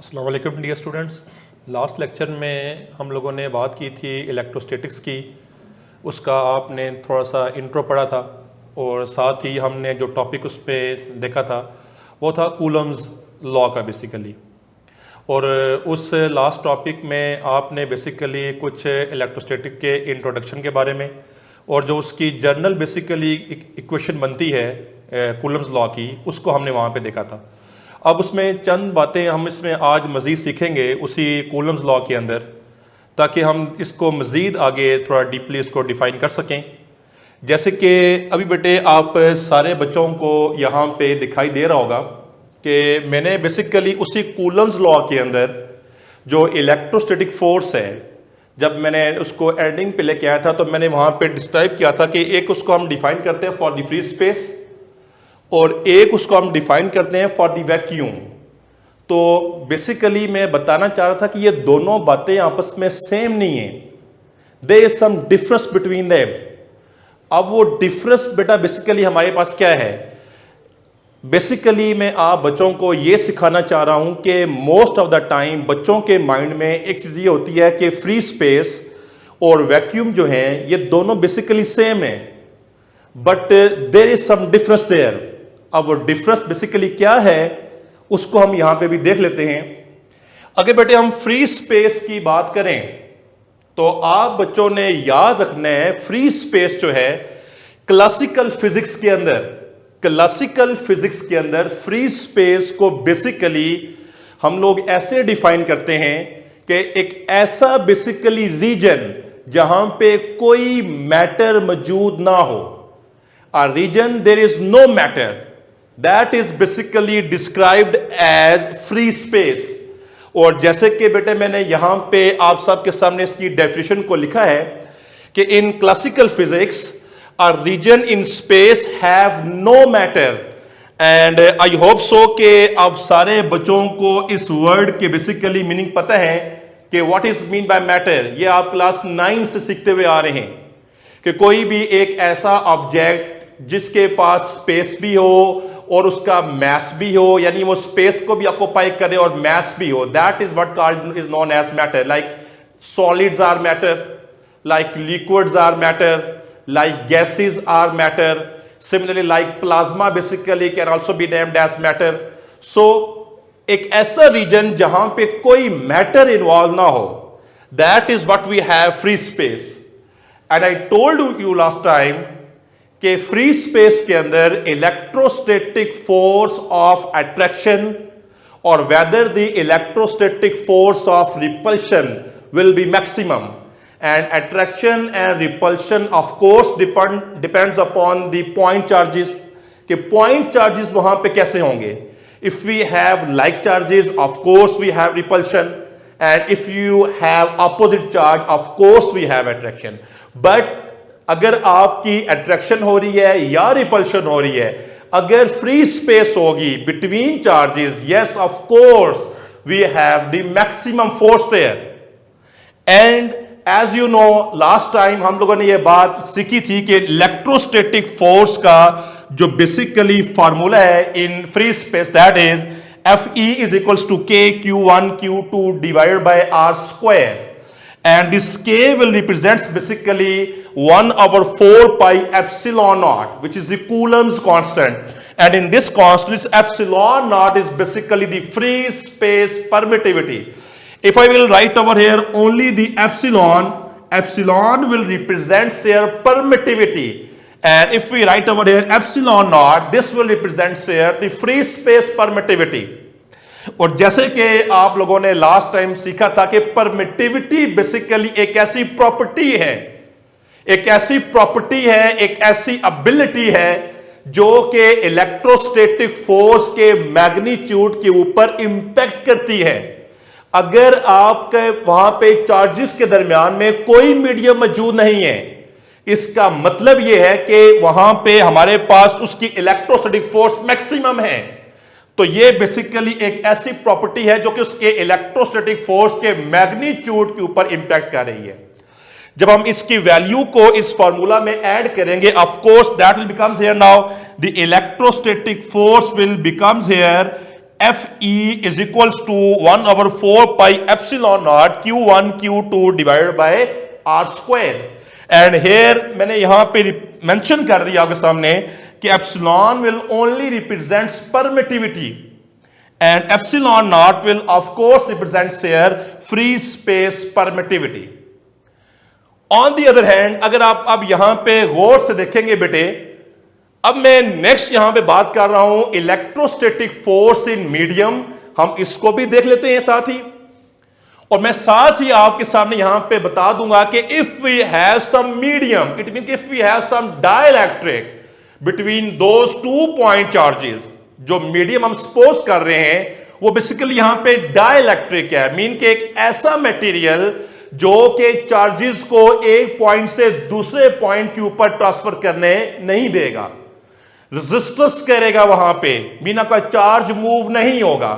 अस्सलाम वालेकुम dear students. Last lecture में हम लोगों ने बात की थी इलेक्ट्रोस्टैटिक्स की। उसका आपने थोड़ा सा इंट्रो पढ़ा था और साथ ही हमने जो टॉपिक उस पर देखा था वो था कूलम्स लॉ का बेसिकली। और उस लास्ट टॉपिक में आपने बेसिकली कुछ इलेक्ट्रोस्टैटिक के इंट्रोडक्शन के बारे में और जो उसकी जर्नल बेसिकली इक्वेशन बनती है कूलम्स लॉ की, उसको हमने वहाँ पे देखा था। अब उसमें चंद बातें हम इसमें आज मज़ीद सीखेंगे उसी कूलम्स लॉ के अंदर, ताकि हम इसको मज़ीद आगे थोड़ा डीपली इसको डिफ़ाइन कर सकें। जैसे कि अभी बेटे आप सारे बच्चों को यहाँ पे दिखाई दे रहा होगा कि मैंने बेसिकली उसी कूलम्स लॉ के अंदर जो इलेक्ट्रोस्टैटिक फोर्स है, जब मैंने उसको एंडिंग पे लेके आया था तो मैंने वहाँ पे डिस्क्राइब किया था कि एक उसको हम डिफाइन करते हैं फॉर द फ्री स्पेस और एक उसको हम डिफाइन करते हैं फॉर द वैक्यूम। तो बेसिकली मैं बताना चाह रहा था कि ये दोनों बातें आपस में सेम नहीं है, there is some difference between them. अब वो डिफरेंस बेटा बेसिकली हमारे पास क्या है? बेसिकली मैं आप बच्चों को ये सिखाना चाह रहा हूं कि मोस्ट ऑफ द टाइम बच्चों के माइंड में एक चीज ये होती है कि फ्री स्पेस और वैक्यूम जो है ये दोनों बेसिकली सेम है, but there is some difference there. अब वो डिफरेंस बेसिकली क्या है उसको हम यहां पे भी देख लेते हैं। अगर बेटे हम फ्री स्पेस की बात करें तो आप बच्चों ने याद रखना है, फ्री स्पेस जो है क्लासिकल फिजिक्स के अंदर फ्री स्पेस को बेसिकली हम लोग ऐसे डिफाइन करते हैं कि एक ऐसा बेसिकली रीजन जहां पे कोई मैटर मौजूद ना हो। A region there is no matter, that is basically described as free space। और जैसे कि बेटे मैंने यहां पे आप सबके सामने इसकी डेफिनेशन को लिखा है कि in classical physics a region in space have no matter, and I hope so कि आप सारे बच्चों को इस वर्ड के बेसिकली मीनिंग पता है कि what is mean by matter. ये आप क्लास 9 से सीखते हुए आ रहे हैं कि कोई भी एक ऐसा ऑब्जेक्ट जिसके पास स्पेस भी हो और उसका मैस भी हो, यानी वो स्पेस को भी ऑक्यूपाई करे और मैस भी हो, that is what called is known as matter. Like solids are matter, like liquids are matter, like gases are matter, similarly like plasma basically can also be named as matter. So एक ऐसा reason जहां पे कोई matter involve ना हो, that is what we have free space. And I told you last time कि free space के अंदर इलेक्ट्रोस्टैटिक फोर्स ऑफ अट्रैक्शन और whether the electrostatic force of repulsion will be maximum, and attraction and repulsion of course depends upon the point charges कि point charges वहां पे कैसे होंगे। if we have like charges of course we have repulsion, and if you have opposite charge of course we have attraction। but अगर आपकी attraction हो रही है या repulsion हो रही है, अगर free space होगी between charges, yes of course we have the maximum force there। and as you know last time हम लोगों ने यह बात सीखी थी कि इलेक्ट्रोस्टैटिक फोर्स का जो बेसिकली फॉर्मूला है in free space, that is Fe is equals to K Q1 Q2 divided by R square, and this K will represents basically 1/4 pi epsilon naught, which is the Coulomb's constant, and in this constant this epsilon naught is basically the free space permittivity। If I will write over here only the epsilon will represent their permittivity, and if we write over here epsilon naught, this will represent their the free space permittivity। और जैसे कि आप लोगों ने last time सीखा था कि permittivity basically एक ऐसी प्रॉपर्टी है, एक ऐसी एबिलिटी है जो कि इलेक्ट्रोस्टैटिक फोर्स के मैग्नीट्यूड के ऊपर इंपैक्ट करती है। अगर आपके वहां पे चार्जेस के दरमियान में कोई मीडियम मौजूद नहीं है, इसका मतलब यह है कि वहां पे हमारे पास उसकी इलेक्ट्रोस्टैटिक फोर्स मैक्सिमम है। तो ये बेसिकली एक ऐसी प्रॉपर्टी है जो कि उसके इलेक्ट्रोस्टैटिक फोर्स के मैग्नीट्यूड के ऊपर इंपैक्ट कर रही है। जब हम इसकी वैल्यू को इस फॉर्मूला में ऐड करेंगे, of course that will becomes here now the electrostatic force will becomes here F E is equals to 1/4 pi epsilon nought Q1 Q2 divided by R square. And here मैंने यहां पे mention कर दिया आपके सामने कि epsilon will only represents permittivity and epsilon nought will of course represents here free space permittivity. On the other hand अगर आप अब यहां पे गौर से देखेंगे बेटे, अब मैं नेक्स्ट यहां पे बात कर रहा हूं इलेक्ट्रोस्टैटिक फोर्स इन मीडियम, हम इसको भी देख लेते हैं साथ ही, और मैं साथ ही आपके सामने यहां पे बता दूंगा कि if we have some medium, it mean if we have some dielectric between those 2 point charges, जो मीडियम हम सपोज कर रहे हैं वो बेसिकली यहां पे डाइलेक्ट्रिक है, मीन के एक ऐसा मटेरियल जो कि चार्जेस को एक पॉइंट से दूसरे पॉइंट के ऊपर ट्रांसफर करने नहीं देगा, रेजिस्टेंस करेगा वहां पे, मीन आपका चार्ज मूव नहीं होगा।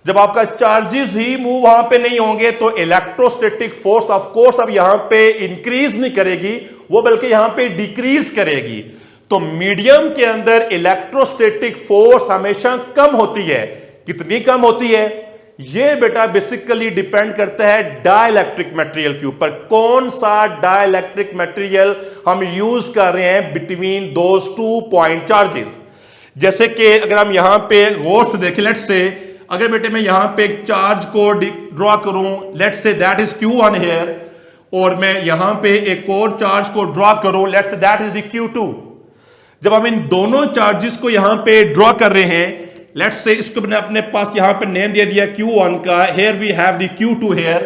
जब आपका चार्जेस ही मूव वहां पे नहीं होंगे तो इलेक्ट्रोस्टैटिक फोर्स ऑफ कोर्स अब यहां पे इंक्रीज नहीं करेगी, वो बल्कि यहां पे डिक्रीज करेगी। तो मीडियम के अंदर इलेक्ट्रोस्टैटिक फोर्स हमेशा कम होती है। कितनी कम होती है? ये बेटा बेसिकली डिपेंड करता है डाइलेक्ट्रिक मटेरियल के ऊपर, कौन सा डाइलेक्ट्रिक मटेरियल हम यूज कर रहे हैं बिटवीन दोज 2 पॉइंट चार्जेस। जैसे कि अगर हम यहां पे गौर से देखें, लेट्स से अगर बेटे मैं यहां पे एक चार्ज को ड्रॉ करूं, let's say that is Q1 here, और मैं यहां पे एक और चार्ज को ड्रॉ करूं, let's say that is the Q2। जब हम इन दोनों चार्जेस को यहां पे ड्रॉ कर रहे हैं, लेट्स से इसको मैंने अपने पास यहां पे नेम दे दिया Q1 का, here we have the Q2 here,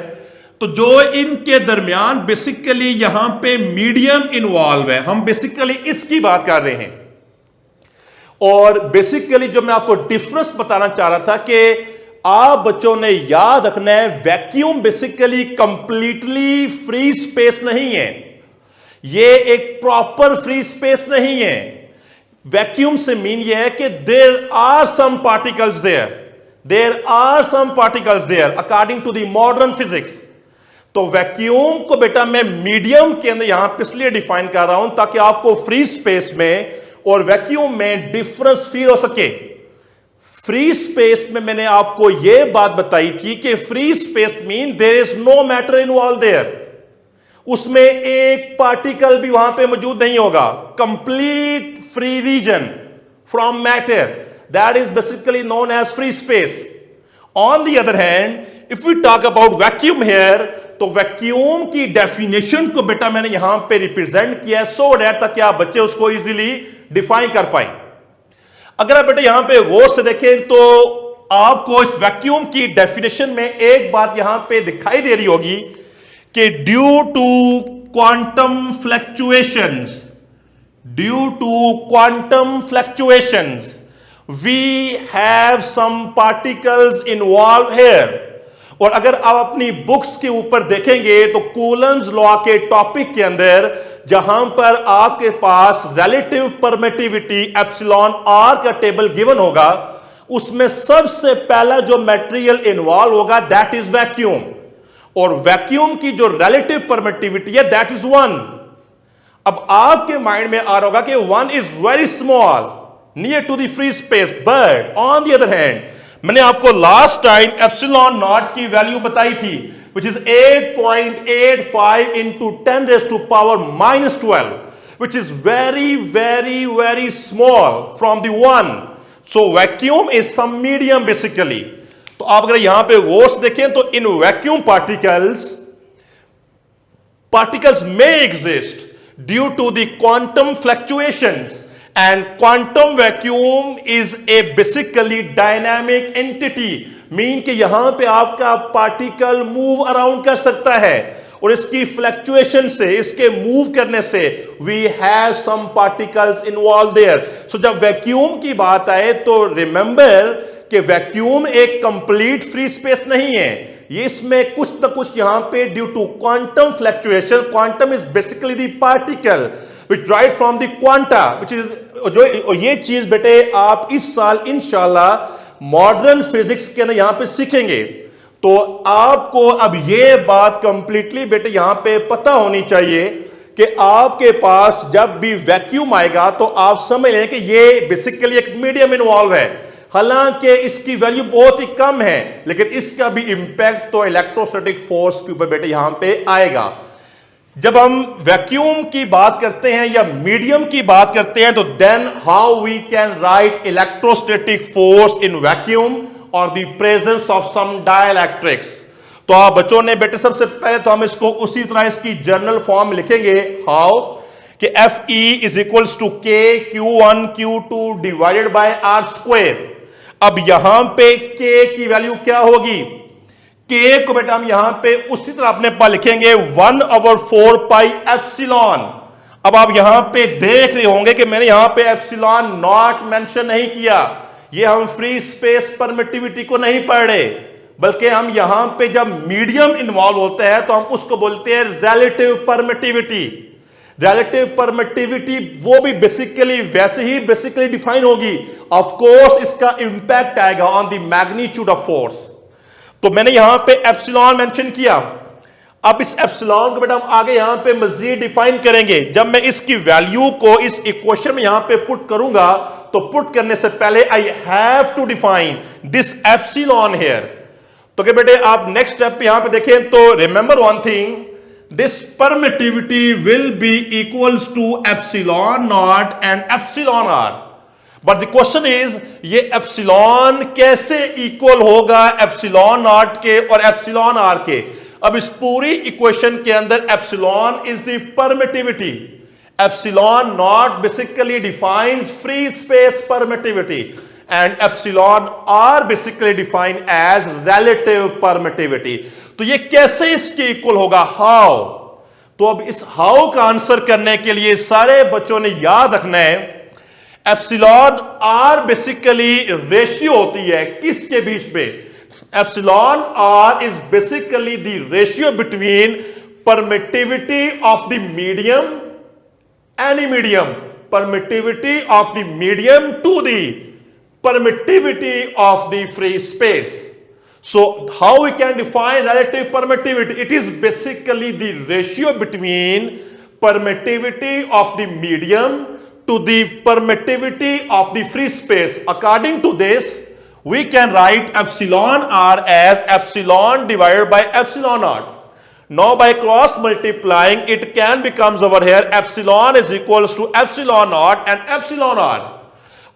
तो जो इनके दरमियान बेसिकली यहां पे मीडियम इन्वॉल्व है, हम बेसिकली इसकी बात कर रहे हैं। और बेसिकली जो मैं आपको डिफरेंस बताना चाह रहा था कि आप बच्चों ने याद रखना है, vacuum basically completely free space नहीं है, ये एक प्रॉपर फ्री स्पेस नहीं है। वैक्यूम से मीन ये है कि there are some particles there according to the modern physics. तो वैक्यूम को बेटा मैं मीडियम के अंदर यहां पे इसलिए डिफाइन कर रहा हूं ताकि आपको फ्री स्पेस में और वैक्यूम में डिफरेंस फील हो सके। फ्री स्पेस में मैंने आपको यह बात बताई थी कि free space mean there is no matter involve there, उसमें एक पार्टिकल भी वहां पे मौजूद नहीं होगा, complete free region from matter, that is basically known as free space. On the other hand if we talk about vacuum here, तो vacuum की डेफिनेशन को बेटा मैंने यहां पे रिप्रेजेंट किया है सो दैट ताकि आप बच्चे उसको इजीली डिफाइन कर पाए। अगर आप बेटा यहां पे गौर से देखें तो आपको इस वैक्यूम की डेफिनेशन में एक बात यहां पे दिखाई दे रही होगी कि due to quantum fluctuations we have some particles involve here. और अगर आप अपनी बुक्स के ऊपर देखेंगे तो कूलम्स लॉ के टॉपिक के अंदर जहां पर आपके पास रिलेटिव परमिटिविटी एप्सिलॉन आर का टेबल गिवन होगा, उसमें सबसे पहला जो मटेरियल इन्वॉल्व होगा दैट इज वैक्यूम, और वैक्यूम की जो रिलेटिव परमिटिविटी है दैट इज 1। अब आपके माइंड में आ रहा होगा कि 1 is very small near to the free space, but on the other hand मैंने आपको लास्ट टाइम एप्सिलॉन नॉट की वैल्यू बताई थी which is 8.85 into 10 raised to power minus 12, which is very small from the 1. So vacuum is some medium basically. तो आप अगर यहां पे गौर से देखें तो in vacuum particles may exist due to the quantum fluctuations, and quantum vacuum is a basically dynamic entity, mean कि यहां पे आपका पार्टिकल मूव अराउंड कर सकता है, और इसकी फ्लक्चुएशन से, इसके मूव करने से we have some particles involve there. So जब वैक्यूम की बात आए तो रिमेंबर कि वैक्यूम एक कंप्लीट फ्री स्पेस नहीं है, ये इसमें कुछ ना कुछ यहां पे due to quantum fluctuation, quantum is basically the particle which derived from the quanta, which is जो ये चीज बेटे आप इस साल इंशाल्लाह मॉडर्न फिजिक्स के अंदर यहां पे सीखेंगे। तो आपको अब ये बात कंप्लीटली बेटे यहां पे पता होनी चाहिए कि आपके पास जब भी वैक्यूम आएगा तो आप समझ लें कि ये बेसिकली एक मीडियम इन्वॉल्व है। हालांकि इसकी वैल्यू बहुत ही कम है, लेकिन इसका भी इंपैक्ट तो इलेक्ट्रोस्टैटिक फोर्स के ऊपर बेटे यहां पे आएगा। जब हम वैक्यूम की बात करते हैं या मीडियम की बात करते हैं, तो then how we can write electrostatic force in vacuum और the presence of some dielectrics. तो आप बच्चों ने बेटे सबसे पहले तो हम इसको उसी तरह इसकी जनरल फॉर्म लिखेंगे, हाउ कि F E is equals to K Q1 Q2 divided by R square. अब यहां पे के की वैल्यू क्या होगी, के को बेटा हम यहां पे उसी तरह अपने पास लिखेंगे 1/4 पाई एप्सिलॉन। अब आप यहां पे देख रहे होंगे कि मैंने यहां पे एप्सिलॉन नॉट मेंशन नहीं किया, ये हम फ्री स्पेस परमिटिविटी को नहीं पढ़ रहे, बल्कि हम यहां पे जब मीडियम इन्वॉल्व होता है तो हम उसको बोलते हैं रिलेटिव परमिटिविटी। रिलेटिव परमिटिविटी वो भी बेसिकली वैसे ही बेसिकली डिफाइन होगी, ऑफ कोर्स इसका इंपैक्ट आएगा on the magnitude of force. तो मैंने यहां पे एप्सिलॉन मेंशन किया। अब इस एप्सिलॉन को बेटा हम आगे यहां पे मजीद डिफाइन करेंगे। जब मैं इसकी वैल्यू को इस इक्वेशन में यहां पे पुट करूंगा, तो पुट करने से पहले I have to define this epsilon here. तो क्या बेटे आप नेक्स्ट स्टेप पे यहां पे देखें तो remember one thing, this permittivity will be equals to epsilon naught and epsilon r. But the question is ये एप्सिलॉन कैसे इक्वल होगा एप्सिलॉन नॉट के और एप्सिलॉन आर के। अब इस पूरी इक्वेशन के अंदर epsilon is the permittivity, epsilon not basically defines free space permittivity and epsilon are basically defined as relative permittivity. तो ये कैसे इसके इक्वल होगा, हाउ। तो अब इस हाउ का आंसर करने के लिए सारे बच्चों ने याद रखना है, एप्सिलॉन आर बेसिकली रेशियो होती है किसके बीच पे, epsilon R is basically the ratio between permittivity of the medium, any medium, permittivity of the medium to the permittivity of the free space. So how we can define relative permittivity? It is basically the ratio between permittivity of the medium to the permittivity of the free space. According to this, we can write epsilon r as epsilon divided by epsilon naught. Now by cross multiplying, it can becomes over here epsilon is equals to epsilon naught and epsilon r.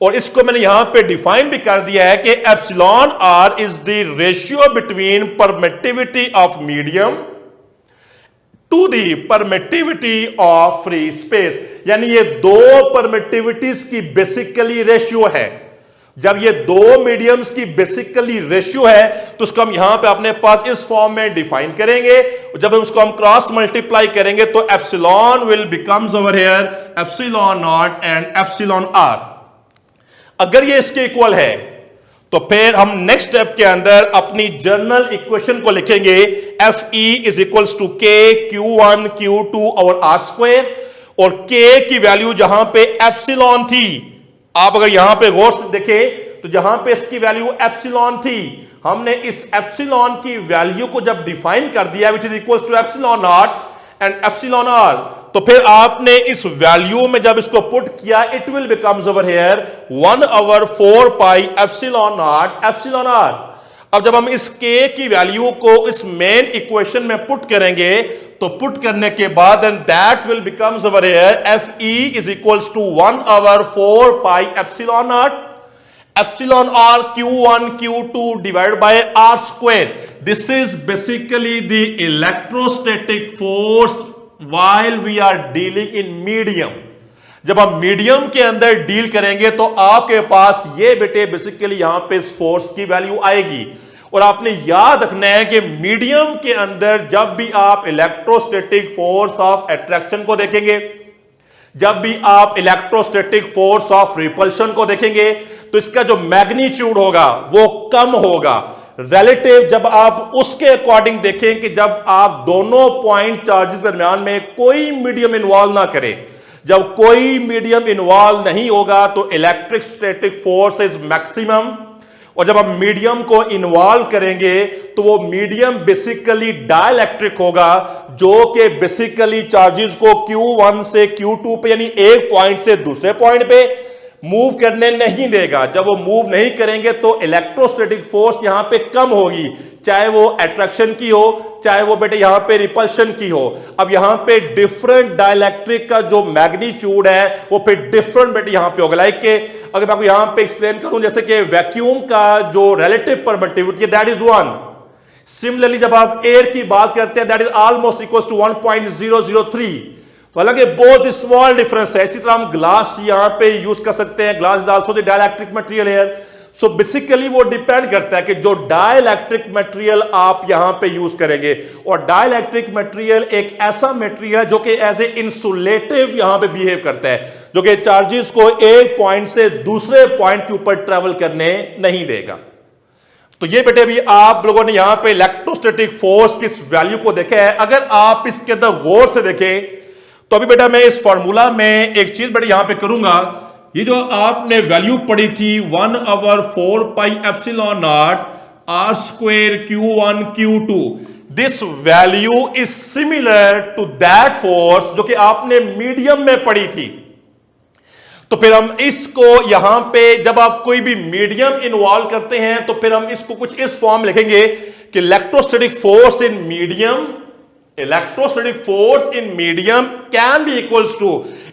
और इसको मैंने यहां पे define भी कर दिया है कि epsilon R is the ratio between permittivity of medium to the permittivity of free space. यानी ये दो परमिटिविटीज की बेसिकली रेशियो है। जब ये दो मीडियम्स की बेसिकली रेशियो है तो उसको हम यहां पे अपने पास इस फॉर्म में डिफाइन करेंगे। जब उसको हम क्रॉस मल्टीप्लाई करेंगे तो epsilon will becomes over here epsilon nought and epsilon R. अगर ये इसके इक्वल है तो फिर हम नेक्स्ट स्टेप के अंदर अपनी जनरल इक्वेशन को लिखेंगे, F E is equals to K Q1 Q2 और आर स्क्वायर। और के की वैल्यू जहां पे एप्सिलॉन थी, आप अगर यहां पे गौर से देखें तो जहां पे इसकी वैल्यू एप्सिलॉन थी, हमने इस एप्सिलॉन की वैल्यू को जब डिफाइन कर दिया which is equals to epsilon nought and epsilon R, तो फिर आपने इस वैल्यू में जब इसको पुट किया, it will becomes over here 1/4 pi epsilon nought epsilon R. अब जब हम इस के की वैल्यू को इस मेन इक्वेशन में पुट करेंगे तो पुट करने के बाद and that will becomes over here F E is equals to 1/4 pi epsilon nought epsilon R Q1 Q2 divided by R square. This is basically the electrostatic force while we are dealing in medium। जब हम medium के अंदर deal करेंगे तो आपके पास ये बेटे basically यहां पे इस फोर्स की वैल्यू आएगी। और आपने याद रखना है कि मीडियम के अंदर जब भी आप इलेक्ट्रोस्टैटिक फोर्स ऑफ अट्रैक्शन को देखेंगे, जब भी आप इलेक्ट्रोस्टैटिक फोर्स ऑफ रिपल्शन को देखेंगे, तो इसका जो मैग्नीट्यूड होगा वो कम होगा रिलेटिव। जब आप उसके अकॉर्डिंग देखें कि जब आप दोनों पॉइंट चार्जेस दरमियान में कोई मीडियम इन्वॉल्व ना करें, जब कोई मीडियम इन्वॉल्व नहीं होगा तो electric static force is maximum. और जब हम मीडियम को इन्वॉल्व करेंगे तो वो मीडियम बेसिकली डाइलेक्ट्रिक होगा, जो कि बेसिकली चार्जेस को Q1 से Q2 पे यानी एक पॉइंट से दूसरे पॉइंट पे मूव करने नहीं देगा। जब वो मूव नहीं करेंगे तो इलेक्ट्रोस्टैटिक फोर्स यहां पे कम होगी, चाहे वो अट्रैक्शन की हो, चाहे वो बेटे यहां पे रिपल्शन की हो। अब यहां पे डिफरेंट डाइलेक्ट्रिक का जो मैग्नीट्यूड है वो फिर डिफरेंट बेटे यहां पे होगा। लाइक के अगर मैं आपको यहां पे एक्सप्लेन करूं, जैसे कि वैक्यूम का जो relative permittivity that is 1। Similarly जब आप एयर की बात करते हैं that is almost equal to 1.003। तो हालांकि बहुत स्मॉल डिफरेंस है। इसी तरह हम ग्लास यहां पे यूज कर सकते हैं, glass is also the dielectric material here. So basically वो डिपेंड करता है कि जो डाइलेक्ट्रिक मटेरियल आप यहां पे यूज करेंगे। और डाइलेक्ट्रिक मटेरियल एक ऐसा मटेरियल है जो कि एज ए इंसुलेटिव यहां पे बिहेव करता है, जो कि चार्जेस को एक पॉइंट से दूसरे पॉइंट के ऊपर ट्रेवल करने नहीं देगा। तो ये बेटे भी आप लोगों ने यहां पे इलेक्ट्रोस्टैटिक फोर्स की वैल्यू को देखा है। अगर आप इसके अंदर गौर से देखें तो अभी बेटा मैं इस फॉर्मूला में एक चीज बेटा यहां पे करूंगा। ये जो आपने वैल्यू पढ़ी थी 1/4πε0 r² Q1 Q2, this value is similar to that force जो कि आपने मीडियम में पढ़ी थी। तो फिर हम इसको यहां पे जब आप कोई भी मीडियम इन्वॉल्व करते हैं तो फिर हम इसको कुछ इस फॉर्म लिखेंगे कि electrostatic force in medium, electrostatic force in medium can be equals to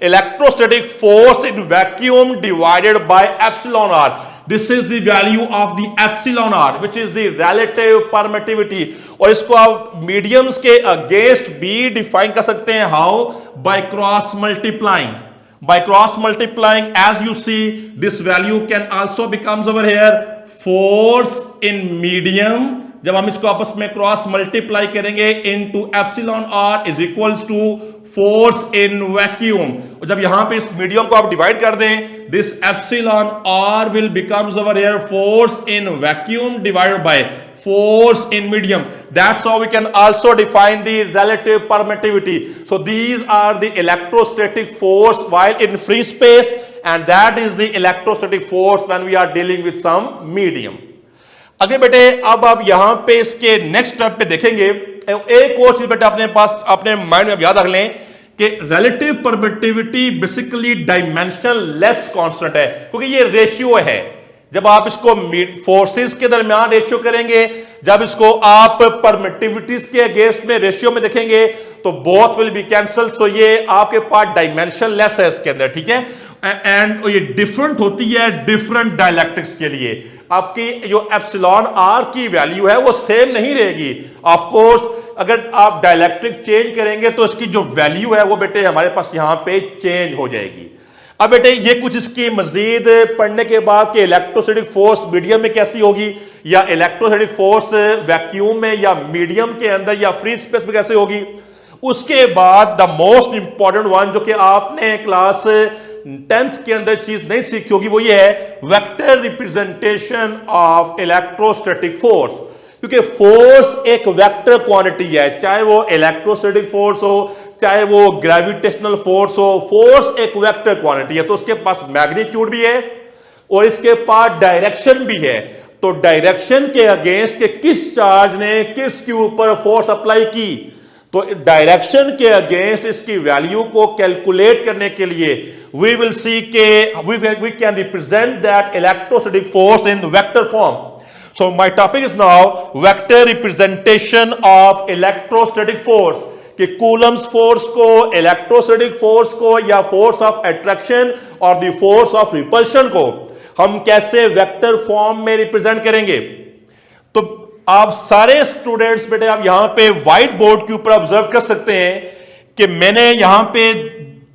electrostatic force in vacuum divided by epsilon r. This is the value of the epsilon r which is the relative permittivity. और इसको आप mediums के against भी define कर सकते हैं। How? by cross multiplying. By cross multiplying, as you see, this value can also becomes over here force in medium. जब हम इसको आपस में क्रॉस मल्टीप्लाई करेंगे into epsilon R is equals to force in vacuum. और जब यहां पे इस मीडियम को आप डिवाइड कर दें, this epsilon R will becomes over here force in vacuum divided by force in medium. That's how we can also define the relative permittivity. So these are the electrostatic force while in free space, and that is the electrostatic force when we are dealing with some medium. अगले बेटे अब आप यहां पे इसके next step पे देखेंगे। एक और चीज बेटा अपने पास अपने माइंड में याद रख लें कि relative permittivity basically dimensional less constant है, क्योंकि ये रेशियो है। जब आप इसको फोर्सेस के दरमियान रेशियो करेंगे, जब इसको आप परमिटिविटीज के अगेंस्ट में रेशियो में देखेंगे तो बोथ विल बी कैंसल। सो ये आपके पास डायमेंशन लेस है इसके अंदर, ठीक है। एंड ये डिफरेंट होती है डिफरेंट डायलेक्ट्रिक्स के लिए। आपकी जो एप्सिलॉन आर की वैल्यू है वो सेम नहीं रहेगी। ऑफ कोर्स अगर आप डायलेक्ट्रिक चेंज करेंगे तो इसकी जो वैल्यू है वो बेटे हमारे पास यहां पे चेंज हो जाएगी। अब बेटे ये कुछ इसकी मजीद पढ़ने के बाद कि इलेक्ट्रोस्टैटिक फोर्स मीडियम में कैसी होगी, या इलेक्ट्रोस्टैटिक फोर्स वैक्यूम में या मीडियम के अंदर या फ्री स्पेस में कैसे होगी, उसके बाद द मोस्ट इंपॉर्टेंट वन जो कि आपने क्लास 10th के अंदर चीज नहीं सीखी होगी वो ये है vector representation of electrostatic force. क्योंकि फोर्स एक वेक्टर क्वांटिटी है, चाहे वो इलेक्ट्रोस्टैटिक फोर्स हो, चाहे वो ग्रेविटेशनल फोर्स हो, फोर्स एक वेक्टर क्वांटिटी है। तो उसके पास मैग्नीट्यूड भी है और इसके पास डायरेक्शन भी है। तो डायरेक्शन के अगेंस्ट के किस चार्ज ने किसके ऊपर फोर्स अप्लाई की, तो डायरेक्शन के अगेंस्ट इसकी वैल्यू को कैलकुलेट करने के लिए वी विल सी के we can represent that electrostatic force in vector form. So my topic is now vector representation of electrostatic force, कि कूलम्स फोर्स को, इलेक्ट्रोस्टैटिक फोर्स को, या फोर्स ऑफ अट्रैक्शन और द फोर्स ऑफ रिपल्शन को हम कैसे vector form में represent करेंगे। तो आप सारे स्टूडेंट्स बेटे आप यहां पे व्हाइट बोर्ड के ऊपर ऑब्जर्व कर सकते हैं कि मैंने यहां पे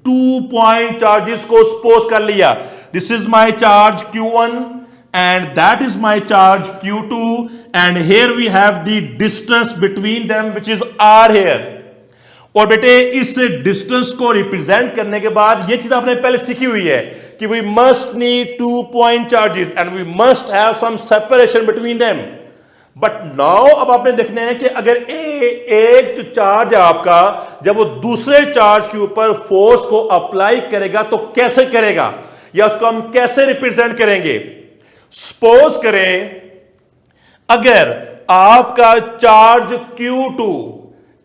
2 पॉइंट चार्जेस को सपोज कर लिया। This is my charge Q1 and that is my charge Q2, and here we have the distance between them which is R here. और बेटे इस डिस्टेंस को रिप्रेजेंट करने के बाद ये चीज आपने पहले सीखी हुई है कि we must need 2 point charges and we must have some separation between them. But now अब आपने देखना है कि अगर एक जो चार्ज है आपका, जब वो दूसरे चार्ज के ऊपर फोर्स को अप्लाई करेगा तो कैसे करेगा, या उसको हम कैसे रिप्रेजेंट करेंगे। सपोज करें अगर आपका चार्ज Q2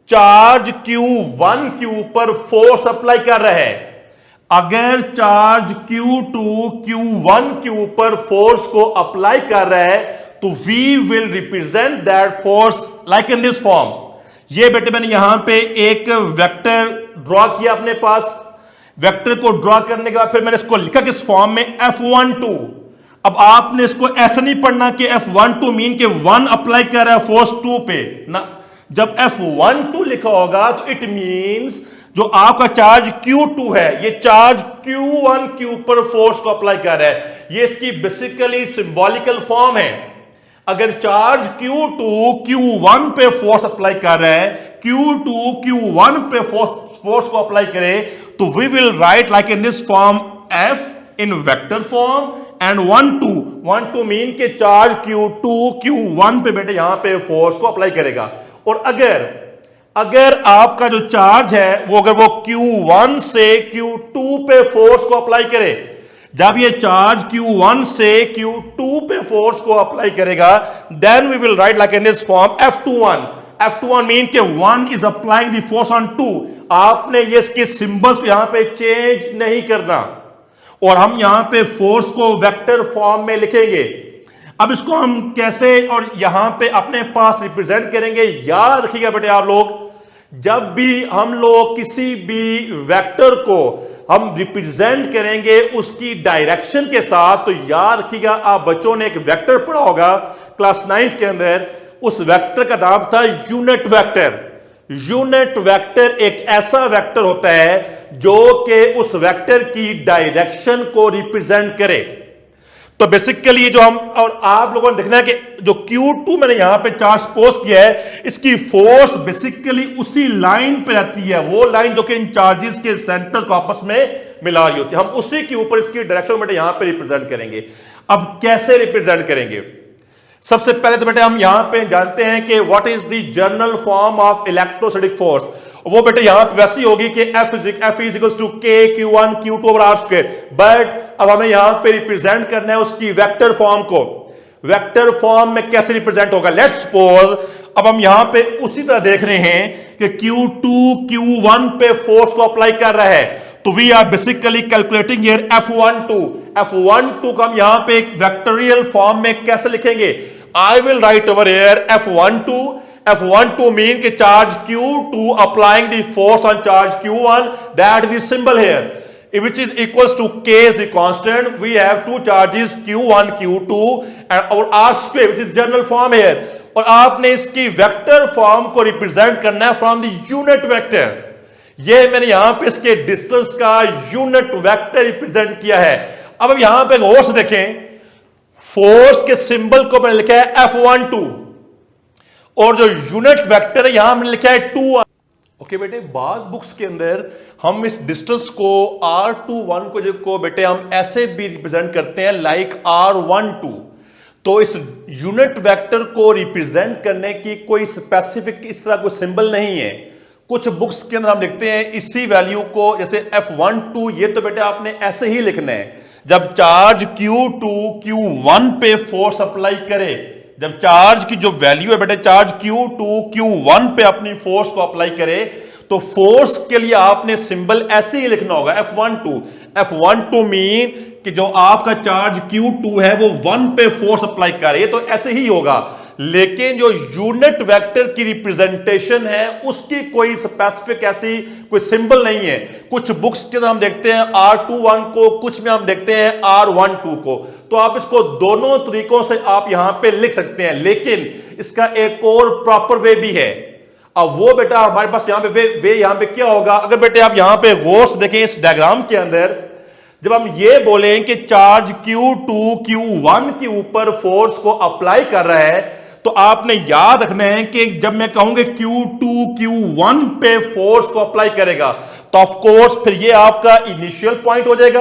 चार्ज Q1 के ऊपर फोर्स अप्लाई कर रहा है, अगर चार्ज Q2 Q1 के ऊपर फोर्स को अप्लाई कर रहा है तो we will represent that force like in this form. ये बेटे मैंने यहां पे एक वेक्टर ड्रॉ किया अपने पास। वेक्टर को ड्रॉ करने के बाद फिर मैंने इसको लिखा किस फॉर्म में, F12। अब आपने इसको ऐसा नहीं पढ़ना कि F12 मीन के 1 अप्लाई कर रहा है फोर्स 2 पे ना। जब F12 लिखा होगा तो इट मींस जो आपका चार्ज Q2 है ये चार्ज Q1 के ऊपर फोर्स को अप्लाई कर रहा है। ये इसकी बेसिकली सिंबॉलिकल फॉर्म है। अगर चार्ज Q2 Q1 पे फोर्स अप्लाई कर रहा है, Q2 Q1 पे फोर्स को अप्लाई करे तो we will write like in this form F in vector form and 1 2 mean के चार्ज Q2 Q1 पे बेटे यहां पे फोर्स को अप्लाई करेगा। और अगर आपका जो चार्ज है अगर वो Q1 से Q2 पे फोर्स को अप्लाई करे, जब ये चार्ज Q1 से Q2 पे फोर्स को अप्लाई करेगा then we will write like in this form F21 mean के 1 is applying the force on 2। आपने ये इसके सिंबल्स को यहां पे चेंज नहीं करना और हम यहां पे फोर्स को वेक्टर फॉर्म में लिखेंगे। अब इसको हम कैसे और यहां पे अपने पास रिप्रेजेंट करेंगे, याद रखिएगा बेटे आप लोग, जब भी हम लोग किसी भी वेक्टर को हम रिप्रेजेंट करेंगे उसकी डायरेक्शन के साथ, तो याद रखिएगा आप बच्चों ने एक वेक्टर पढ़ा होगा क्लास 9 के अंदर, उस वेक्टर का नाम था यूनिट वेक्टर। यूनिट वेक्टर एक ऐसा वेक्टर होता है जो कि उस वेक्टर की डायरेक्शन को रिप्रेजेंट करे। तो बेसिकली जो हम और आप लोगों ने देखना है कि जो Q2 मैंने यहां पे चार्ज पोज किया है इसकी फोर्स बेसिकली उसी लाइन पे रहती है, वो लाइन जो कि इन चार्जेस के सेंटर को आपस में मिला रही होती है। हम उसी के ऊपर इसकी डायरेक्शन बेटे यहां पे रिप्रेजेंट करेंगे। अब कैसे रिप्रेजेंट करेंगे? सबसे पहले तो बेटे हम यहां पे जानते हैं कि what is the general form of electrostatic force. वो बेटे यहां पे वैसी होगी कि F is equals to K Q1 Q2 over R square. But अब हमें यहां पे रिप्रेजेंट करना है उसकी वेक्टर फॉर्म को। वेक्टर फॉर्म में कैसे रिप्रेजेंट होगा? लेट्स सपोज अब हम यहां पे उसी तरह देख रहे हैं कि Q2 Q1 पे फोर्स को अप्लाई कर रहा है, तो we are basically calculating here F12 को हम यहां पे एक वेक्टोरियल फॉर्म में कैसे लिखेंगे? आई will write over here F12 mean के charge Q2 applying the force on charge Q1, that is the symbol here, which is equals to K is the constant. We have two charges Q1 Q2 and our R square which is general form here। और आपने इसकी vector form को represent करना है from the unit vector. ये मैंने यहां पे इसके डिस्टेंस का यूनिट वेक्टर रिप्रेजेंट किया है। अब हम यहां पे गौर से देखें, फोर्स के सिंबल को मैंने लिखा है F12 और जो यूनिट वेक्टर है यहां मैंने लिखा है 2। ओके बेटे, बाज बुक्स के अंदर हम इस डिस्टेंस को R21 को बेटे हम ऐसे भी रिप्रेजेंट करते हैं लाइक R12। तो इस यूनिट वेक्टर को रिप्रेजेंट करने की कोई स्पेसिफिक इस तरह कोई सिंबल नहीं है। कुछ बुक्स के अंदर हम लिखते हैं इसी वैल्यू को, जैसे F12, ये तो बेटे आपने ऐसे ही लिखना है। जब चार्ज Q2 Q1 पे फोर्स अप्लाई करे, जब चार्ज की जो वैल्यू है बेटे चार्ज Q2 Q1 पे अपनी फोर्स को अप्लाई करे, तो फोर्स के लिए आपने सिंबल ऐसे ही लिखना होगा F12 मीन कि जो आपका चार्ज Q2 है वो 1 पे फोर्स अप्लाई करे, तो ऐसे ही होगा। लेकिन जो यूनिट वेक्टर की रिप्रेजेंटेशन है उसकी कोई स्पेसिफिक ऐसी कोई सिंबल नहीं है। कुछ बुक्स के अंदर हम देखते हैं R21 को, कुछ में हम देखते हैं R12 को। तो आप इसको दोनों तरीकों से आप यहां पे लिख सकते हैं, लेकिन इसका एक और प्रॉपर वे भी है। अब वो बेटा हमारे पास यहां पे वे यहां पे क्या होगा? अगर बेटे आप यहां पे गौर से देखें इस डायग्राम के अंदर, जब हम ये बोलें कि चार्ज Q2 Q1 के ऊपर फोर्स को अप्लाई कर रहा है, तो आपने याद रखना है कि जब मैं कहूंगा Q2 Q1 पे फोर्स को अप्लाई करेगा, तो ऑफ कोर्स फिर ये आपका इनिशियल पॉइंट हो जाएगा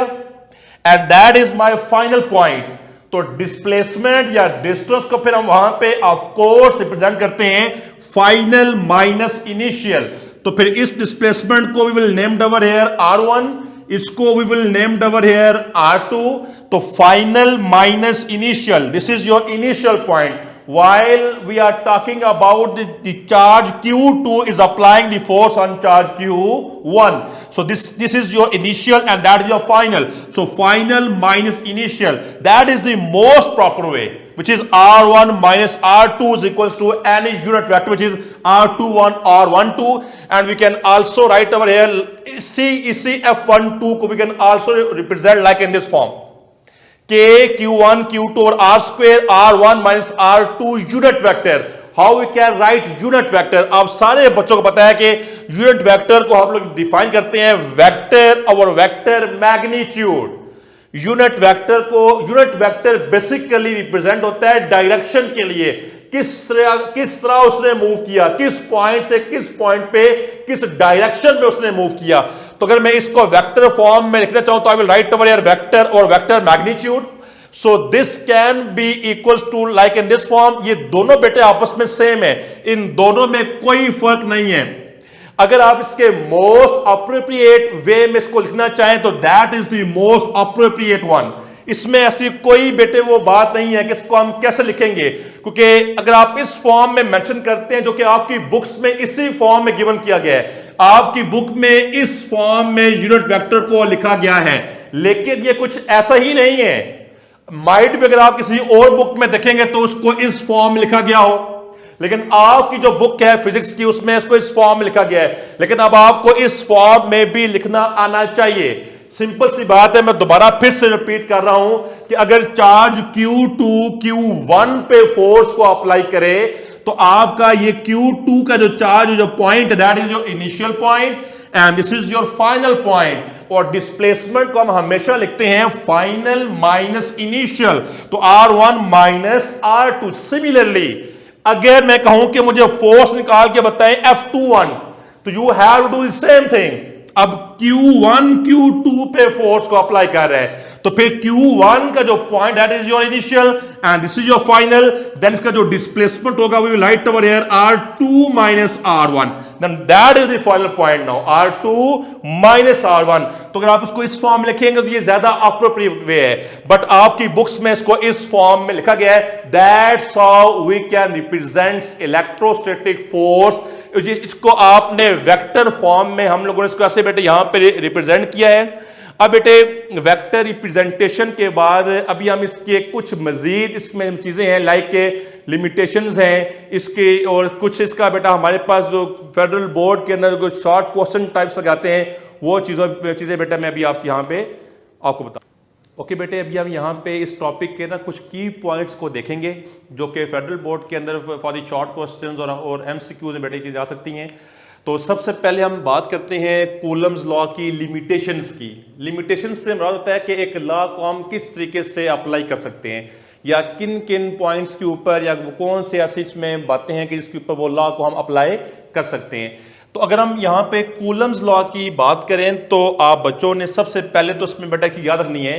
and that is my final point. तो डिस्प्लेसमेंट या डिस्टेंस को फिर हम वहां पे ऑफ कोर्स रिप्रेजेंट करते हैं फाइनल माइनस इनिशियल। तो फिर इस डिस्प्लेसमेंट को we will named over here R1, इसको we will named over here R2। तो final minus initial, this is your initial point. while we are talking about the charge Q2 is applying the force on charge Q1. So this is your initial and that is your final. So final minus initial, that is the most proper way, which is R1 minus R2 is equals to any unit vector, which is R21 R12, and we can also write over here CF12 को we can also represent like in this form. K, Q1, Q2 और R square R1 minus R2 unit vector. How we can write unit vector? आप सारे बच्चों को पता है कि unit vector को हम लोग डिफाइन करते हैं वेक्टर और vector magnitude. Unit vector basically represent होता है डायरेक्शन के लिए, किस तरह उसने मूव किया, किस पॉइंट से किस पॉइंट पे किस डायरेक्शन में उसने मूव किया. तो अगर मैं इसको वेक्टर फॉर्म में लिखना चाहूं तो I will write over here vector और vector magnitude. So this can be equals to like in this form. ये दोनों बेटे आपस में सेम है, इन दोनों में कोई फर्क नहीं है. अगर आप इसके मोस्ट अप्रोप्रिएट वे में इसको लिखना चाहें तो that is the most appropriate one. इसमें ऐसी कोई बेटे वो बात नहीं है कि इसको हम कैसे लिखेंगे, क्योंकि अगर आप इस फॉर्म में मेंशन करते हैं जो कि आपकी बुक्स में इसी फॉर्म में गिवन किया गया है, आपकी बुक में इस फॉर्म में यूनिट वेक्टर को लिखा गया है, लेकिन ये कुछ ऐसा ही नहीं है. माइट भी अगर आप किसी और बुक में देखेंगे तो उसको इस फॉर्म में लिखा गया हो, लेकिन आपकी जो बुक है फिजिक्स की उसमें इसको इस फॉर्म में लिखा गया है. लेकिन अब आपको इस फॉर्म में भी लिखना आना चाहिए. सिंपल सी बात है, मैं दोबारा फिर से रिपीट कर रहा हूं कि अगर चार्ज Q2 Q1 पे फोर्स को अप्लाई करे तो आपका ये Q2 का जो चार्ज जो point that is your initial point and this is your final point. और डिस्प्लेसमेंट को हम हमेशा लिखते हैं फाइनल माइनस इनिशियल, तो R1 माइनस R2. सिमिलरली अगर मैं कहूं कि मुझे फोर्स निकाल के बताएं F21, तो you have to do the same thing. अब Q1 Q2 पे फोर्स को अप्लाई कर रहे हैं, तो फिर Q1 का जो point that is your initial and this is your final. Then इसका जो डिस्प्लेसमेंट होगा we will write over here R2 minus R1. Then that is the final point now R2 minus R1. तो अगर आप इसको इस फॉर्म में लिखेंगे तो ये ज्यादा अप्रोप्रिएट वे है, बट आपकी बुक्स में इसको इस फॉर्म में लिखा गया है. That's how we can represent electrostatic force. इसको आपने वेक्टर फॉर्म में हम लोगों ने इसको ऐसे बेटे यहां पे रिप्रेजेंट किया है. अब बेटे वेक्टर रिप्रेजेंटेशन के बाद अभी हम इसके कुछ मजीद इसमें चीजें हैं लाइक के लिमिटेशंस हैं इसके, और कुछ इसका बेटा हमारे पास जो फेडरल बोर्ड के अंदर कुछ शॉर्ट क्वेश्चन टाइप्स लगाते हैं वो चीजें बेटा मैं अभी आपसे यहाँ पे आपको बता. ओके बेटे, अभी हम यहाँ पे इस टॉपिक के ना कुछ की पॉइंट्स को देखेंगे जो कि फेडरल बोर्ड के अंदर फॉर द शॉर्ट क्वेश्चंस और एमसीक्यू में बेटे चीजें आ सकती हैं. तो सबसे पहले हम बात करते हैं कूलम्स लॉ की लिमिटेशंस की. लिमिटेशंस से मुराद होता है कि एक लॉ को हम किस तरीके से अप्लाई कर सकते हैं या किन किन पॉइंट्स के ऊपर या वो कौन से ऐसी इसमें बातें हैं कि जिसके ऊपर वो लॉ को हम अप्लाई कर सकते हैं. तो अगर हम यहाँ पे कूलम्स लॉ की बात करें तो आप बच्चों ने सबसे पहले तो उसमें बेटा चीज याद रखनी है.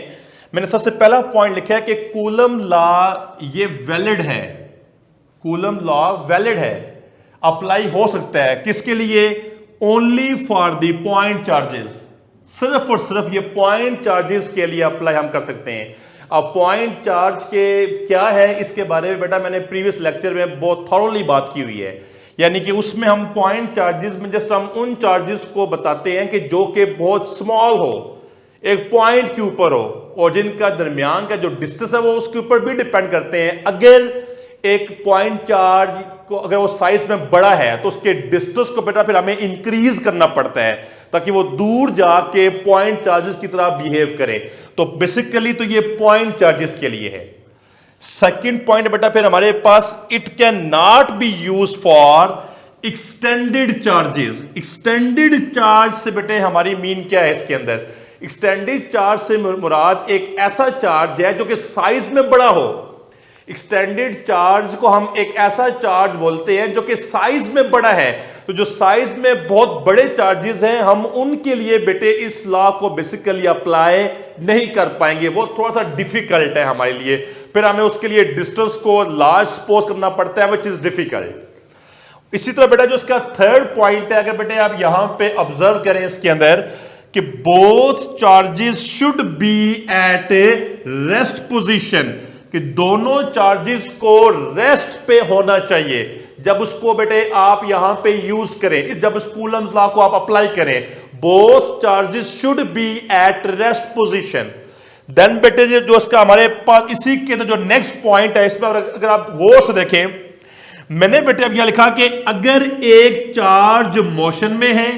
मैंने सबसे पहला पॉइंट लिखा है कि कूलम लॉ ये वैलिड है. कूलम लॉ वैलिड है, अप्लाई हो सकता है. किसके लिए? Only for the point charges. सिर्फ और सिर्फ ये पॉइंट चार्जेस के लिए अप्लाई हम कर सकते हैं. अब पॉइंट चार्ज के क्या है इसके बारे में बेटा मैंने प्रीवियस लेक्चर में बहुत थॉरोली बात की हुई है. यानी कि उसमें हम पॉइंट चार्जेस में जस्ट हम उन चार्जेस को बताते हैं कि जो कि बहुत स्मॉल हो, एक पॉइंट के ऊपर हो, और जिनका दरमियान का जो डिस्टेंस है वो उसके ऊपर भी डिपेंड करते हैं. अगर एक पॉइंट चार्ज को अगर वो साइज में बड़ा है तो उसके डिस्टेंस को बेटा फिर हमें इंक्रीज करना पड़ता है ताकि वो दूर जाके पॉइंट चार्जेस की तरह बिहेव करे. तो बेसिकली तो ये पॉइंट चार्जेस के लिए है. सेकंड पॉइंट बेटा फिर हमारे पास it can not be use for extended charges. Extended charge से बेटे हमारी मीन क्या है इसके अंदर? एक्सटेंडेड चार्ज से मुराद एक ऐसा चार्ज है जो कि साइज में बड़ा हो. एक्सटेंडेड चार्ज को हम एक ऐसा चार्ज बोलते हैं जो कि साइज में बड़ा है. तो जो साइज में बहुत बड़े चार्जेस हैं हम उनके लिए बेटे इस लॉ को बेसिकली अप्लाई नहीं कर पाएंगे, वो थोड़ा सा डिफिकल्ट है हमारे लिए. फिर हमें उसके लिए डिस्टेंस को लार्ज सपोज करना पड़ता है विच इज डिफिकल्ट. इसी तरह बेटा जो इसका थर्ड पॉइंट है, अगर बेटे आप यहां पे ऑब्जर्व करें इसके अंदर कि both charges should be at a rest position. कि दोनों चार्जेस को रेस्ट पे होना चाहिए जब उसको बेटे आप यहां पे यूज करें, जब इस कूलम्स लॉ को आप अप्लाई करें, both charges should be at rest position. Then बेटे जो इसका हमारे पास इसी के अंदर जो नेक्स्ट पॉइंट है, इसमें अगर आप गौर से देखें, मैंने बेटे अब यहां लिखा कि अगर एक चार्ज मोशन में है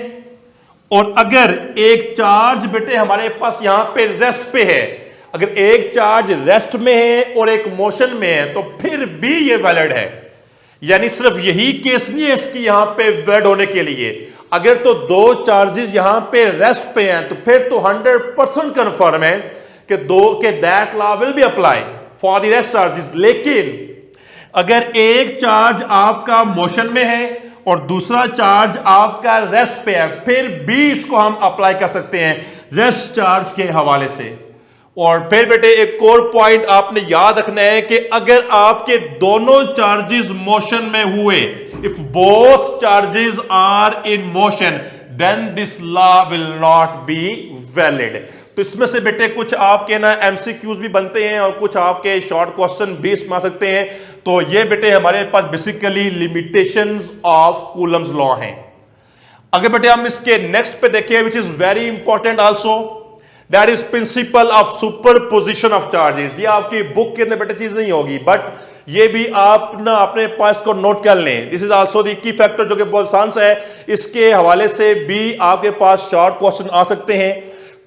और अगर एक चार्ज बेटे हमारे पास यहां पे रेस्ट पे है, अगर एक चार्ज रेस्ट में है और एक मोशन में है तो फिर भी ये वैलिड है। यानी सिर्फ यही केस नहीं है इसकी यहां पे वैलिड होने के लिए, अगर तो दो चार्जेस यहां पे रेस्ट पे हैं तो फिर तो 100% कंफर्म है कि that law will be apply for the rest charges. लेकिन अगर एक चार्ज आपका मोशन में है और दूसरा चार्ज आपका रेस्ट पे है, फिर भी इसको हम अप्लाई कर सकते हैं रेस्ट चार्ज के हवाले से। और फिर बेटे एक और पॉइंट आपने याद रखना है कि अगर आपके दोनों चार्जेस मोशन में हुए, if both charges are in motion, then this law will not be valid. तो इसमें से बेटे कुछ आपके ना एमसीक्यूज भी बनते हैं और कुछ आपके शॉर्ट क्वेश्चन भी इसमें आ सकते हैं। तो ये बेटे हमारे पास basically limitations of Coulomb's law हैं। अगर बेटे हम इसके नेक्स्ट पे देखें, which is very important also, that is principle of superposition of charges. ये आपकी बुक के अंदर बेटे चीज नहीं होगी, बट ये भी आप ना अपने पास को नोट कर लें। This is also the key factor, जो कि बहुत आसान है, इसके हवाले से भी आपके पास शॉर्ट क्वेश्चन आ सकते हैं।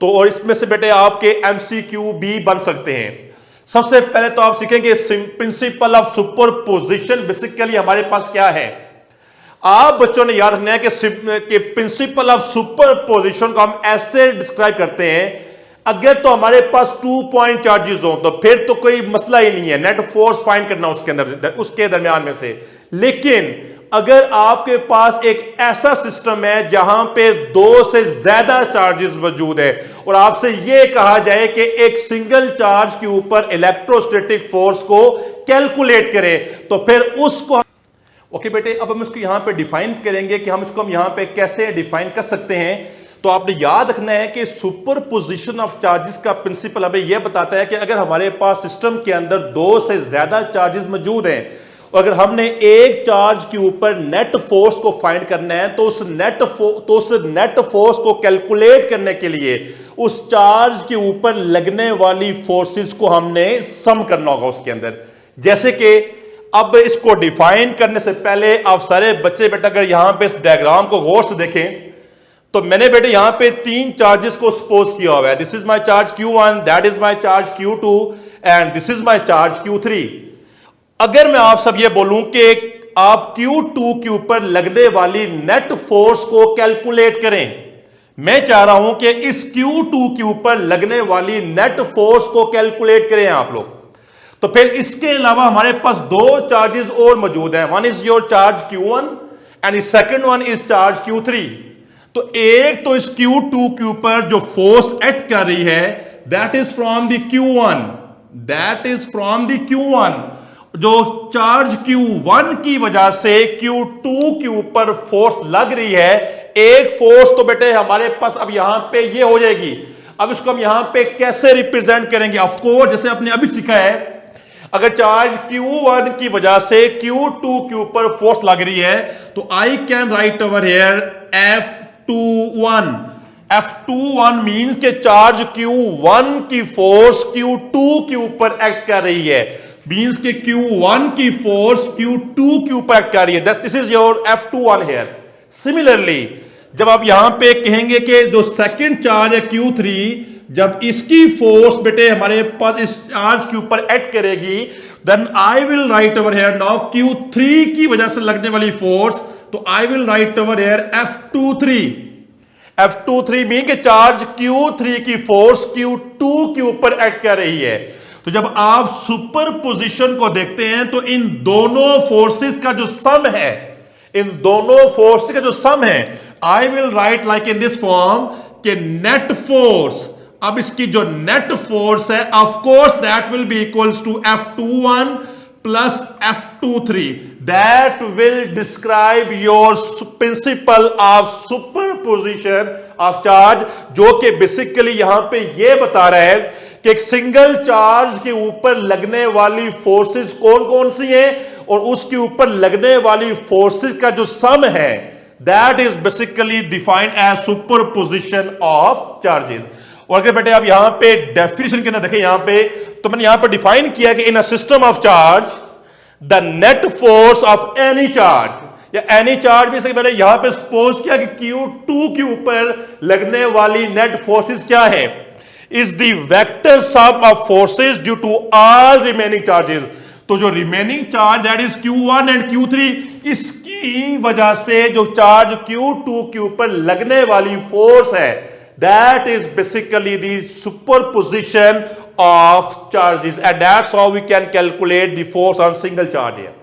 तो और इसमें से बेटे आपके एमसीक्यू भी बन सकते हैं। सबसे पहले तो आप सीखेंगे प्रिंसिपल ऑफ सुपरपोजिशन बेसिकली हमारे पास क्या है। आप बच्चों ने याद रखना है कि प्रिंसिपल ऑफ सुपरपोजिशन को हम ऐसे डिस्क्राइब करते हैं, अगर तो हमारे पास 2 पॉइंट चार्जेस हो तो फिर तो कोई मसला ही नहीं है, नेट फोर्स फाइंड करना उसके अंदर, उसके दरमियान में से। लेकिन अगर आपके पास एक ऐसा सिस्टम है जहां पे 2 से ज्यादा चार्जेस मौजूद है और आपसे यह कहा जाए कि एक सिंगल चार्ज के ऊपर इलेक्ट्रोस्टैटिक फोर्स को कैलकुलेट करें, तो फिर उसको ओके बेटे अब हम इसको यहां पे डिफाइन करेंगे कि हम इसको यहां पे कैसे डिफाइन कर सकते हैं। तो आपने याद रखना है कि सुपरपोजिशन ऑफ चार्जेस का प्रिंसिपल हमें यह बताता है कि अगर हमारे पास सिस्टम के अंदर 2 से ज्यादा चार्जेस मौजूद हैं और अगर हमने एक चार्ज के ऊपर नेट फोर्स को फाइंड करना है, तो उस नेट फोर्स को कैलकुलेट करने के लिए उस चार्ज के ऊपर लगने वाली फोर्सेस को हमने सम करना होगा उसके अंदर। जैसे कि अब इसको डिफाइन करने से पहले आप सारे बच्चे बेटा अगर यहां पे इस डायग्राम को गौर से देखें, तो मैंने बेटे यहां पे 3 चार्जेस को सपोज किया हुआ है। This is my charge Q1, that is my charge Q2 and this is my charge Q3। अगर मैं आप सब ये बोलूं कि आप Q2 के ऊपर लगने वाली नेट फोर्स को कैलकुलेट करें, मैं चाह रहा हूं कि इस Q2 के ऊपर लगने वाली नेट फोर्स को कैलकुलेट करें आप लोग, तो फिर इसके अलावा हमारे पास 2 चार्जेस और मौजूद हैं। One is your charge Q1 and the second one is charge Q3। तो एक तो इस Q2 के ऊपर जो फोर्स एक्ट कर रही है that is from the Q1, that is from the Q1। जो चार्ज Q1 की वजह से Q2 के ऊपर फोर्स लग रही है, एक फोर्स तो बेटे हमारे पास अब यहां पे ये हो जाएगी। अब इसको हम यहां पे कैसे रिप्रेजेंट करेंगे, ऑफ कोर्स जैसे आपने अभी सीखा है, अगर चार्ज Q1 की वजह से Q2 के ऊपर फोर्स लग रही है तो I can write over here F21। F21 means के चार्ज Q1 की फोर्स Q2 के ऊपर एक्ट कर रही है, मींस के Q1 की फोर्स Q2 के ऊपर एक्ट कर रही है। This is your F21 here. Similarly जब आप यहां पे कहेंगे कि जो सेकंड चार्ज है Q3, जब इसकी फोर्स बेटे हमारे पास इस चार्ज के ऊपर एक्ट करेगी, then I will write over here now Q3 की वजह से लगने वाली फोर्स, तो I will write over here F23। F23 mean के चार्ज Q3 की फोर्स Q2 के ऊपर एक्ट कर रही है। तो जब आप सुपरपोजिशन को देखते हैं तो इन दोनों फोर्सेस का जो सम है, इन दोनों फोर्स का जो सम है, I will write like in this form के नेट फोर्स। अब इसकी जो नेट फोर्स है of course that will be equals to F21 plus F23। That will describe your principle of superposition of charge, जो कि basically यहां पे ये बता रहा है कि एक सिंगल चार्ज के ऊपर लगने वाली फोर्सेस कौन कौन सी हैं और उसके ऊपर लगने वाली फोर्सेस का जो सम है that is basically defined as superposition of charges. और अगर बेटे आप यहां पे डेफिनेशन के अंदर देखें, यहां पे तो मैंने यहां पे डिफाइन किया कि in a system of charge the net force of any charge या एनी चार्ज में से मैंने यहां पे सपोज किया कि Q2 के ऊपर लगने वाली नेट फोर्सेस क्या है, is the vector sum of forces due to all remaining charges. तो जो remaining charge that is Q1 and Q3, इसकी वजह से जो चार्ज Q2 के ऊपर लगने वाली फोर्स है that is basically the superposition of charges, and that's how we can calculate the force on single charge here,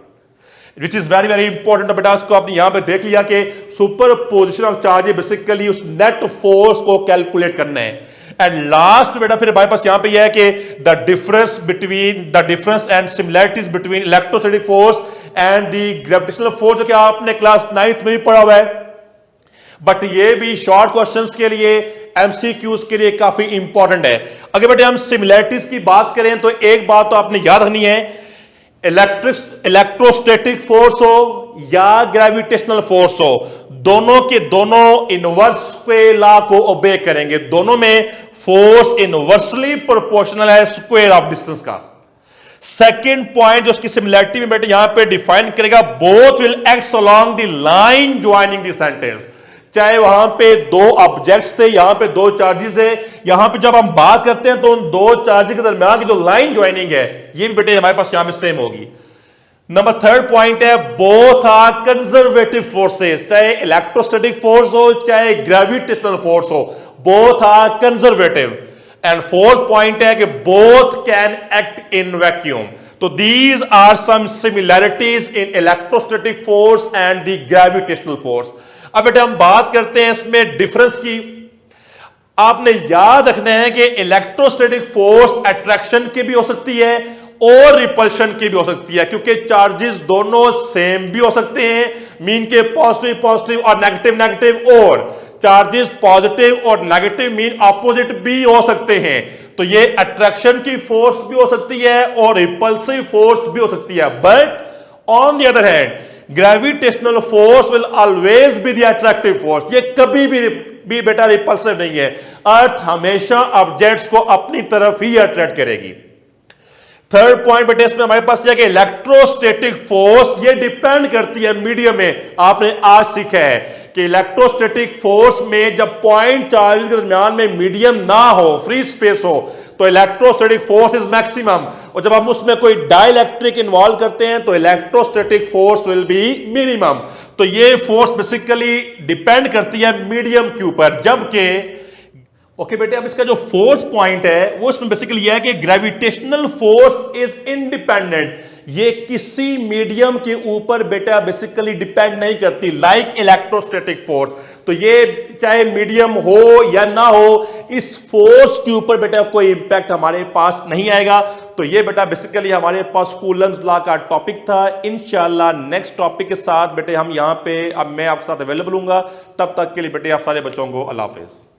which is very very important। तो बेटा इसको आपने यहां पे देख लिया कि सुपरपोजिशन ऑफ चार्ज बेसिकली उस नेट फोर्स को कैलकुलेट करना है। एंड लास्ट बेटा फिर हमारे पास यहां पे यह है कि the difference and similarities between electrostatic force and the gravitational force, जो कि आपने क्लास 9th में भी पढ़ा हुआ है, बट ये भी शॉर्ट क्वेश्चंस के लिए एमसीक्यूज के लिए काफी इंपॉर्टेंट है। अगर बेटे हम सिमिलैरिटीज की बात करें तो एक बात तो आपने याद रखनी है, इलेक्ट्रोस्टैटिक फोर्स हो या ग्रेविटेशनल फोर्स हो, दोनों के दोनों इनवर्स के लॉ को ओबे करेंगे। दोनों में फोर्स इनवर्सली प्रोपोर्शनल है स्क्वायर ऑफ डिस्टेंस का। सेकेंड पॉइंट जो उसकी सिमिलैरिटी में बेटे यहां पे डिफाइन करेगा, both will act along the line joining the sentence. चाहे वहां पे दो ऑब्जेक्ट्स थे, यहां पे दो चार्जेस है, यहां पे जब हम बात करते हैं तो उन दो चार्जेस के दरमियान की जो लाइन ज्वाइनिंग है ये भी बेटे हमारे पास यहां पे सेम होगी। नंबर थर्ड पॉइंट है, बोथ आर कंजर्वेटिव फोर्सेस, चाहे इलेक्ट्रोस्टैटिक फोर्स हो चाहे ग्रेविटेशनल फोर्स हो, both are conservative. And fourth point है कि both can act in vacuum. तो these are some similarities in electrostatic force and the gravitational force. अब बेटे हम बात करते हैं इसमें डिफरेंस की। आपने याद रखना है कि इलेक्ट्रोस्टैटिक फोर्स अट्रैक्शन की भी हो सकती है और रिपल्शन की भी हो सकती है, क्योंकि चार्जेस दोनों सेम भी हो सकते हैं, मीन के पॉजिटिव पॉजिटिव और नेगेटिव नेगेटिव, और चार्जेस पॉजिटिव और नेगेटिव मीन ऑपोजिट भी हो सकते हैं। तो ये अट्रैक्शन की फोर्स भी हो सकती है और रिपल्सिव फोर्स भी हो सकती है। But on the other hand gravitational force will always be the attractive force, ये कभी भी बेटा रिपल्सिव नहीं है। अर्थ हमेशा ऑब्जेक्ट्स को अपनी तरफ ही अट्रैक्ट करेगी। थर्ड पॉइंट बेटे इसमें हमारे पास यह कि इलेक्ट्रोस्टैटिक फोर्स ये डिपेंड करती है मीडियम में। आपने आज सीखा है कि इलेक्ट्रोस्टैटिक फोर्स में जब पॉइंट चार्ज के दरमियान में मीडियम ना हो, फ्री स्पेस हो, तो इलेक्ट्रोस्टैटिक फोर्स इज मैक्सिमम, और जब हम उसमें कोई डाइलेक्ट्रिक इन्वॉल्व करते हैं तो electrostatic force will be minimum. तो ये फोर्स बेसिकली डिपेंड करती है मीडियम के ऊपर। जबकि ओके बेटे अब इसका जो फोर्थ पॉइंट है वो इसमें बेसिकली यह है कि ग्रेविटेशनल फोर्स इज इंडिपेंडेंट, ये किसी मीडियम के ऊपर बेटा बेसिकली डिपेंड नहीं करती, लाइक इलेक्ट्रोस्टैटिक फोर्स। तो ये चाहे मीडियम हो या ना हो, इस फोर्स के ऊपर बेटा कोई इंपैक्ट हमारे पास नहीं आएगा। तो ये बेटा बेसिकली हमारे पास कूलम्स लॉ का टॉपिक था। इंशाल्लाह नेक्स्ट टॉपिक के साथ बेटे हम यहां पे अब मैं आपके साथ अवेलेबल हूंगा। तब तक के लिए बेटे आप सारे बच्चों को अल्लाह हाफिज।